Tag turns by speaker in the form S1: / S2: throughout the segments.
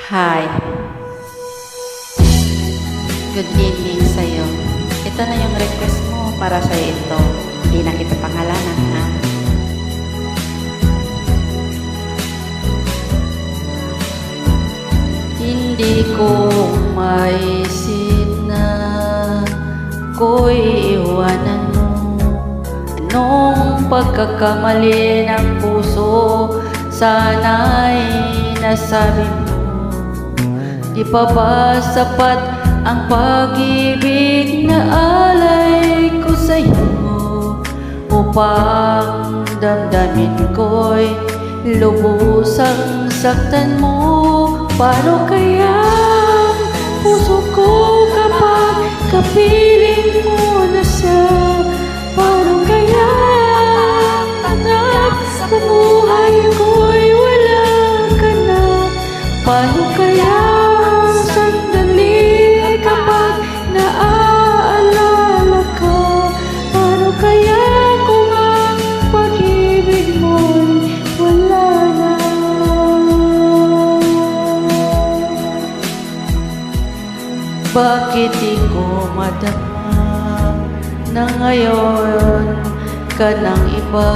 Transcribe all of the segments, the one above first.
S1: Hi, good evening sa'yo. Ito na yung request mo para sa'yo ito. Hindi na kita pangalanan, ha? Hindi ko maisip na ko'y iwanan mo. Anong pagkakamali ng puso sana'y nasabi mo. Di pa ba sapat ang pag-ibig na alay ko sa'yo upang damdamin ko'y lubusang saktan mo? Paano kaya ang puso ko kapag kapiling mo na siya? Paano kaya ang anak sa buhay ko'y wala ka na? Paano kaya sandali kapag naaalala ka? Paano kaya kung ang pag-ibig mo'y wala na? Bakit di ko madama na ngayon ka ng iba?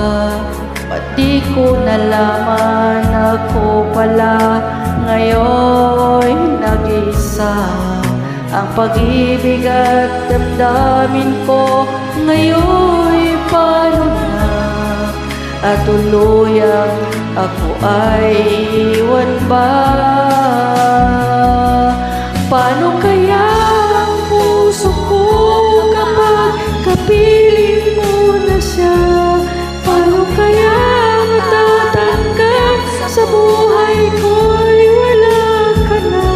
S1: Ba't di ko nalaman ako pala ngayon nag-isa? Ang pag-ibig at damdamin ko ngayon paano na? At tuluyang ako ay iwan ba? Paano kaya ang puso ko kapag kapiling mo na siya? Paano kaya matatanggap sa buhay ko'y wala ka na?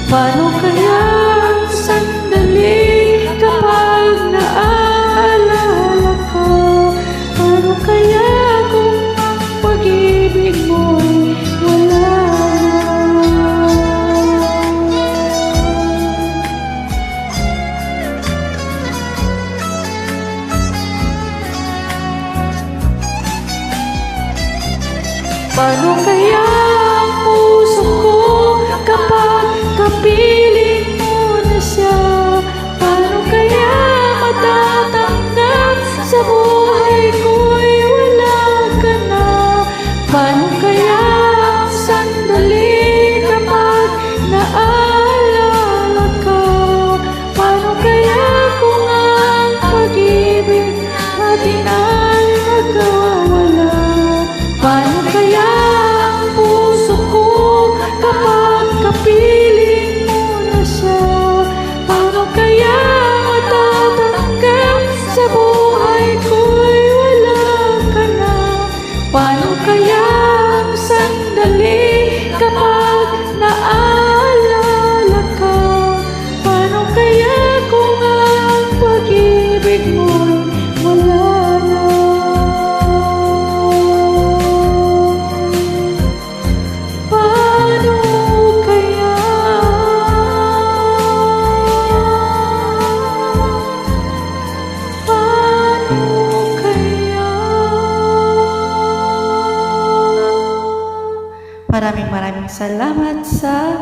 S1: Paano kaya ang sandali kapag naaalala ka? Paano kaya kung ang pag-ibig mo'y wala na? Paano kaya ang puso ko kapag kapiling mo na siya? Paano kaya matatanggap sa buhay ko'y wala ka na? Paano kaya ang sandali kapag naaalala ka? Paano kaya kung ang pag-ibig natin ay magkawala? Paano kaya ang puso ko kapag kapiling mo na siya? Paano kaya matatanggap sa buhay ko'y wala ka na? Paano kaya ang sandali kapag naaalala ka? Paano kaya kung ang pag-ibig mo'y wala na? Maraming salamat sa